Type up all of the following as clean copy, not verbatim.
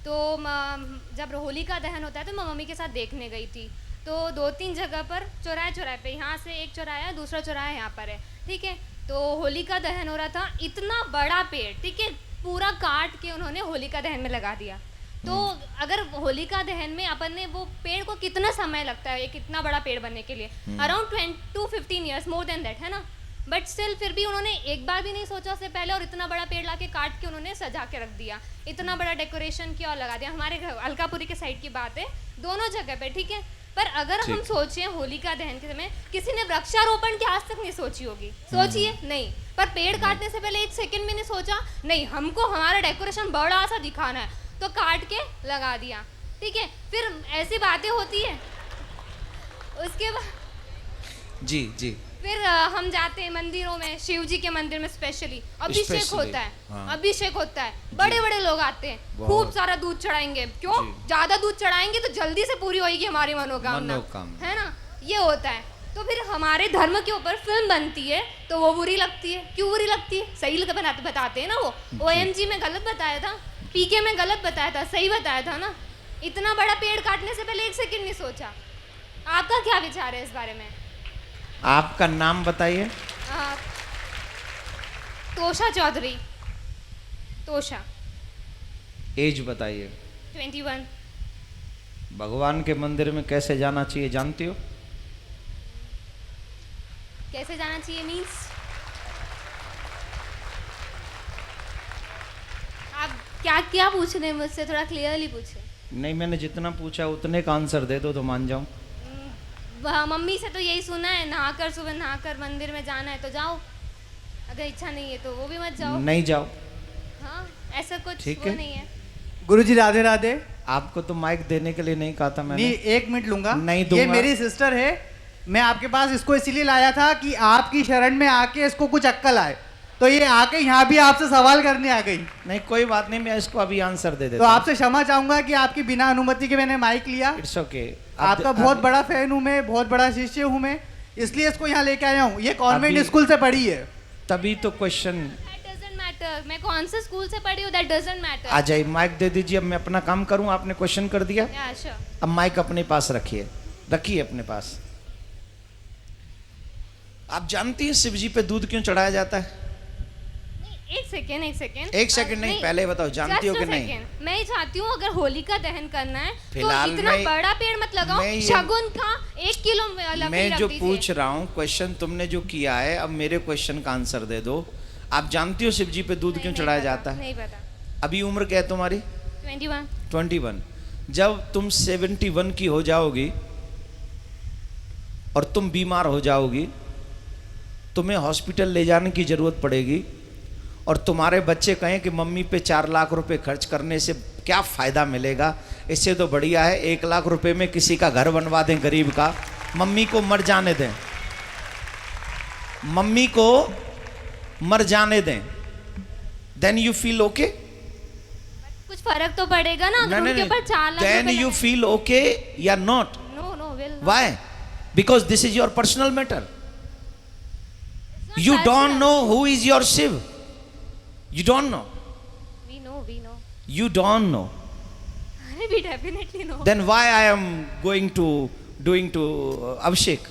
तो जब होलिका दहन होता है तो मैं मम्मी के साथ देखने गई थी। तो 2-3 जगह पर चौराहे चौराहे पे, यहाँ से एक चौराहा है, दूसरा चौराहा यहाँ पर है, ठीक है। तो होलिका दहन हो रहा था, इतना बड़ा पेड़, ठीक है, पूरा काट के उन्होंने होलिका दहन में लगा दिया। तो अगर होलिका दहन में अपन ने वो पेड़ को कितना समय लगता है एक इतना बड़ा पेड़ बनने के लिए, around 20 to 15 years, more than that, है ना। बट स्टिल फिर भी उन्होंने एक बार भी नहीं सोचा उससे पहले, और इतना बड़ा पेड़ लाके काट के उन्होंने सजा के रख दिया, इतना बड़ा डेकोरेशन किया और लगा दिया। हमारे घर अलकापुरी के साइड की बात है, दोनों जगह पे, ठीक है। पर अगर हम सोचें होलिका दहन के समय किसी ने वृक्षारोपण की आज तक नहीं सोची होगी, सोचिए नहीं। पर पेड़ काटने से पहले एक सेकंड भी नहीं सोचा, नहीं हमको हमारा डेकोरेशन बड़ा सा दिखाना है, तो काट के लगा दिया, ठीक है। फिर ऐसी बातें होती है, उसके बाद जी जी फिर हम जाते हैं मंदिरों में, शिव जी के मंदिर में स्पेशली अभिषेक होता है। हाँ। अभिषेक होता है, बड़े बड़े लोग आते हैं, खूब सारा दूध चढ़ाएंगे, क्यों, ज्यादा दूध चढ़ाएंगे तो जल्दी से पूरी होगी हमारी मनोकामना, है ना, ये होता है। तो फिर हमारे धर्म के ऊपर फिल्म बनती है तो वो बुरी लगती है, क्यों बुरी लगती है, सही बताते हैं ना, वो OMG में गलत बताया था, PK में गलत बताया था, सही बताया था ना। इतना बड़ा पेड़ काटने से पहले एक सेकंड नहीं सोचा। आपका क्या विचार है इस बारे में? आपका नाम बताइए। तोशा चौधरी। तोशा। एज बताइए। 21। भगवान के मंदिर में कैसे जाना चाहिए जानती हो? कैसे जाना चाहिए मीन्स? आप क्या क्या पूछ रहे हैं मुझसे, थोड़ा क्लियरली पूछे। नहीं, मैंने जितना पूछा उतने का आंसर दे दो तो मान जाऊं। मम्मी से तो यही सुना है, नहाकर सुबह नहाकर मंदिर में जाना है तो जाओ, अगर इच्छा नहीं है तो वो भी मत जाओ। नहीं जाओ। हाँ, ऐसा कुछ ठीक वो है। नहीं है। गुरुजी राधे राधे। आपको तो माइक देने के लिए नहीं कहा था मैंने। नहीं, 1 मिनट लूंगा। नहीं दूंगा। ये मेरी सिस्टर है, मैं आपके पास इसको इसीलिए लाया था कि आपकी शरण में आके इसको कुछ अक्कल आए, तो ये आके यहाँ भी आपसे सवाल करने आ गई। नहीं, कोई बात नहीं, मैं इसको अभी आंसर दे तो देता हूं। आपसे क्षमा चाहूंगा कि आपकी बिना अनुमति के मैंने माइक लिया। It's okay. आपका बहुत बड़ा फैन हूँ मैं, बहुत बड़ा शिष्य हूँ मैं, इसलिए इसको यहाँ लेके आया हूँ। ये कॉन्वेंट स्कूल से पढ़ी है। तभी तो क्वेश्चन। That doesn't matter, मैं कौन से स्कूल से पढ़ी हूँ, that doesn't matter। आ जाइए, माइक दे दीजिए। अब मैं अपना काम करूं, आपने क्वेश्चन कर दिया। Yeah, sure। अब माइक अपने पास रखिए, रखिए अपने पास। आप जानती हैं शिव जी पे दूध क्यों चढ़ाया जाता है? एक सेकेंड एक सेकंड नहीं, पहले बताओ जानती हो कि नहीं? मैं ही चाहती हूँ अगर होलिका दहन करना है तो फिलहाल इतना बड़ा पेड़ मत लगाओ, शगुन का 1 किलो मैं जो पूछ रहा हूँ क्वेश्चन तुमने जो किया है, अब मेरे क्वेश्चन का आंसर दे दो। आप जानती हो शिव जी पे दूध क्यों चढ़ाया जाता है? नहीं पता। अभी उम्र क्या है तुम्हारी? 21। जब तुम 71 की हो जाओगी और तुम बीमार हो जाओगी, तुम्हें हॉस्पिटल ले जाने की जरूरत पड़ेगी, और तुम्हारे बच्चे कहें कि मम्मी पे 4 लाख रुपए खर्च करने से क्या फ़ायदा मिलेगा, इससे तो बढ़िया है 1 लाख रुपए में किसी का घर बनवा दें गरीब का, मम्मी को मर जाने दें, मम्मी को मर जाने दें, देन यू फील ओके? कुछ फर्क तो पड़ेगा ना अगर उनके ऊपर 4 lakh then you feel okay या not? No will. Why? Because this is your personal matter. You don't know who is your Shiv. You don't know. We know. You don't know. We definitely know. Then why I am doing to Abhishek?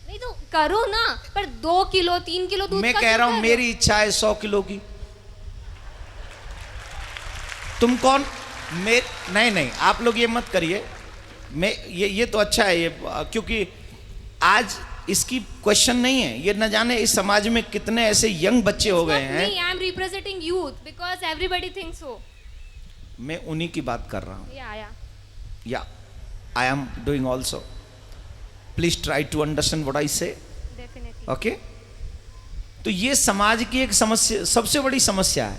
नहीं तो करो ना, पर 2 kilo 3 kilo दूध मैं का कह रहा हूं क्यों मेरी इच्छा है 100 किलो की। तुम कौन? नहीं, आप लोग ये मत करिए। मैं ये तो अच्छा है ये, क्योंकि आज इसकी क्वेश्चन नहीं है, ये न जाने इस समाज में कितने ऐसे यंग बच्चे हो गए हैं। I am representing youth because everybody thinks so. मैं उन्हीं की बात कर रहा हूं। Yeah I am doing also. Please try to understand what I say. Definitely. Okay. तो ये समाज की एक समस्या, सबसे बड़ी समस्या है।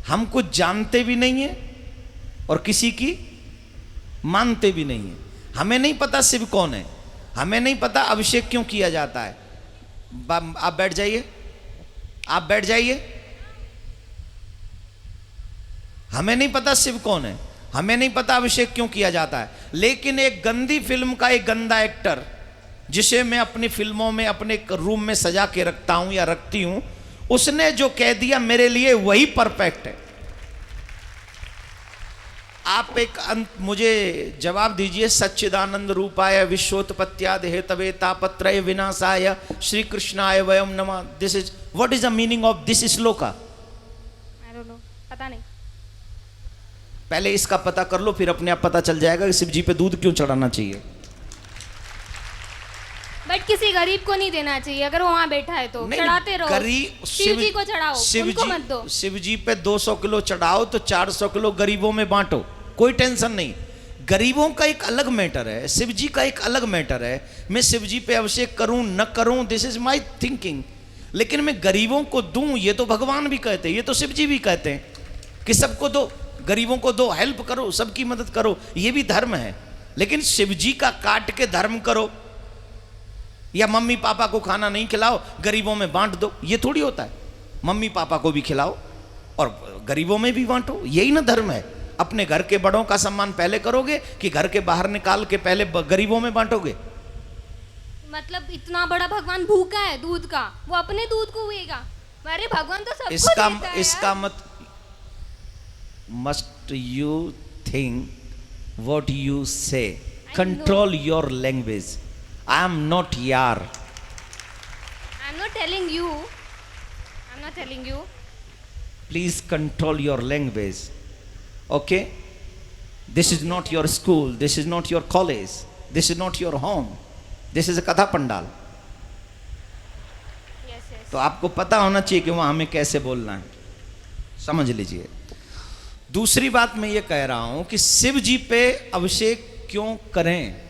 हम कुछ जानते भी नहीं है और किसी की मानते भी नहीं है। हमें नहीं पता शिव कौन है, हमें नहीं पता अभिषेक क्यों किया जाता है। आप बैठ जाइए, आप बैठ जाइए। हमें नहीं पता शिव कौन है, हमें नहीं पता अभिषेक क्यों किया जाता है, लेकिन एक गंदी फिल्म का एक गंदा एक्टर जिसे मैं अपनी फिल्मों में अपने रूम में सजा के रखता हूं या रखती हूं, उसने जो कह दिया मेरे लिए वही परफेक्ट है। आप एक मुझे जवाब दीजिए। सच्चिदानंद रूपाय विश्वोत्पत्त्यादि हेतवे तापत्रय विनाशाय श्री कृष्णाय वयम नमः। This is what is the meaning of this shloka? I don't know, पता नहीं। पहले इसका पता कर लो, फिर अपने आप पता चल जाएगा कि शिव जी पे दूध क्यों चढ़ाना चाहिए। बट किसी गरीब को नहीं देना चाहिए, अगर वो वहां बैठा है तो नहीं, चढ़ाते रहो। गरीब शिव जी को चढ़ाओ, उनको मत दो। शिव जी पे 200 किलो चढ़ाओ तो 400 किलो गरीबों में बांटो, कोई टेंशन नहीं। गरीबों का एक अलग मैटर है, शिव जी का एक अलग मैटर है। मैं शिव जी पे अभिषेक करूं न करूं, दिस इज माई थिंकिंग, लेकिन मैं गरीबों को दूं, ये तो भगवान भी कहते हैं, ये तो शिव जी भी कहते हैं कि सबको दो, गरीबों को दो, हेल्प करो, सबकी मदद करो, ये भी धर्म है। लेकिन शिव जी का काट के धर्म करो या मम्मी पापा को खाना नहीं खिलाओ, गरीबों में बांट दो, ये थोड़ी होता है। मम्मी पापा को भी खिलाओ और गरीबों में भी बांटो, यही ना धर्म है। अपने घर के बड़ों का सम्मान पहले करोगे कि घर के बाहर निकाल के पहले गरीबों में बांटोगे? मतलब इतना बड़ा भगवान भूखा है दूध का, वो अपने दूध को हुएगा? अरे भगवान तो सबको इसका देता है इसका यार। मत must you think what you say, control your language. I am not यार, I'm not telling you. I'm not telling you. please control your language, okay? This is not your school, this is not your college, this is not your home, this is a कथा pandal. Yes, yes. तो आपको पता होना चाहिए कि वहां हमें कैसे बोलना है, समझ लीजिए। दूसरी बात मैं ये कह रहा हूं कि शिव जी पे अभिषेक क्यों करें?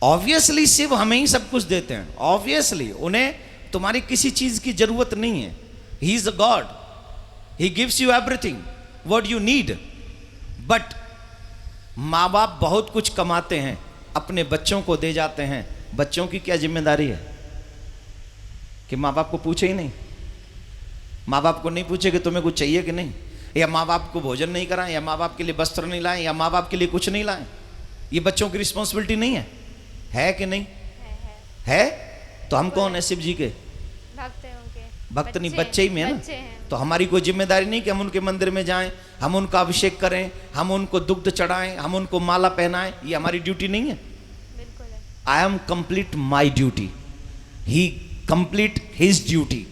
ऑब्वियसली शिव हमें ही सब कुछ देते हैं, ऑब्वियसली उन्हें तुम्हारी किसी चीज की जरूरत नहीं है। He is a God, he gives you everything what you need. But माँ बाप बहुत कुछ कमाते हैं, अपने बच्चों को दे जाते हैं। बच्चों की क्या जिम्मेदारी है कि माँ बाप को पूछे ही नहीं? माँ बाप को नहीं पूछे कि तुम्हें कुछ चाहिए कि नहीं, या माँ बाप को भोजन नहीं कराएं, या माँ बाप के लिए वस्त्र नहीं लाएं, या माँ बाप के लिए कुछ नहीं लाएं? ये बच्चों की रिस्पॉन्सिबिलिटी नहीं है कि नहीं है? तो हम कौन है? शिव जी के भक्त है उनके। भक्त नहीं, बच्चे ही में है बच्चे ना। हैं। तो हमारी कोई जिम्मेदारी नहीं कि हम उनके मंदिर में जाएं, हम उनका अभिषेक करें, हम उनको दुग्ध चढ़ाएं, हम उनको माला पहनाएं, ये हमारी ड्यूटी नहीं है। बिल्कुल है। I am complete my duty, he complete his duty.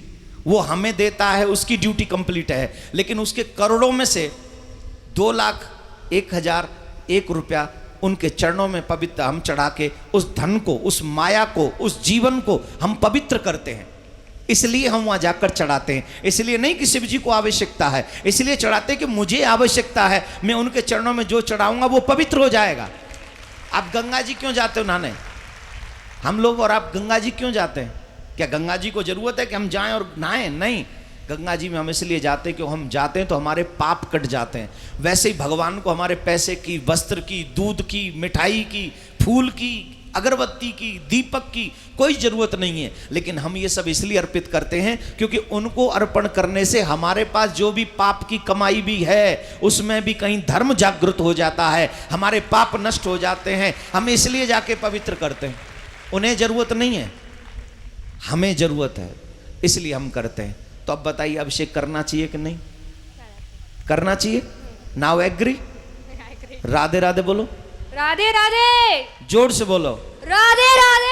वो हमें देता है, उसकी ड्यूटी कंप्लीट है। लेकिन उसके करोड़ों में से 2,01,001 रुपया उनके चरणों में पवित्र हम चढ़ा के उस धन को, उस माया को, उस जीवन को हम पवित्र करते हैं। इसलिए हम वहां जाकर चढ़ाते हैं। इसलिए नहीं कि शिव जी को आवश्यकता है, इसलिए चढ़ाते हैं कि मुझे आवश्यकता है, मैं उनके चरणों में जो चढ़ाऊंगा वो पवित्र हो जाएगा। आप गंगा जी क्यों जाते हो नहाने? हम लोग और आप गंगा जी क्यों जाते हैं? क्या गंगा जी को जरूरत है कि हम जाएं और नहाएं? नहीं, गंगा जी में हम इसलिए जाते हैं कि हम जाते हैं तो हमारे पाप कट जाते हैं। वैसे ही भगवान को हमारे पैसे की, वस्त्र की, दूध की, मिठाई की, फूल की, अगरबत्ती की, दीपक की कोई जरूरत नहीं है। लेकिन हम ये सब इसलिए अर्पित करते हैं क्योंकि उनको अर्पण करने से हमारे पास जो भी पाप की कमाई भी है उसमें भी कहीं धर्म जागृत हो जाता है, हमारे पाप नष्ट हो जाते हैं। हम इसलिए जाके पवित्र करते हैं। उन्हें जरूरत नहीं है, हमें जरूरत है, इसलिए हम करते हैं। तो अब बताइए, अभिषेक करना चाहिए कि नहीं करना चाहिए? Now agree? राधे राधे बोलो, राधे राधे, जोर से बोलो, राधे राधे।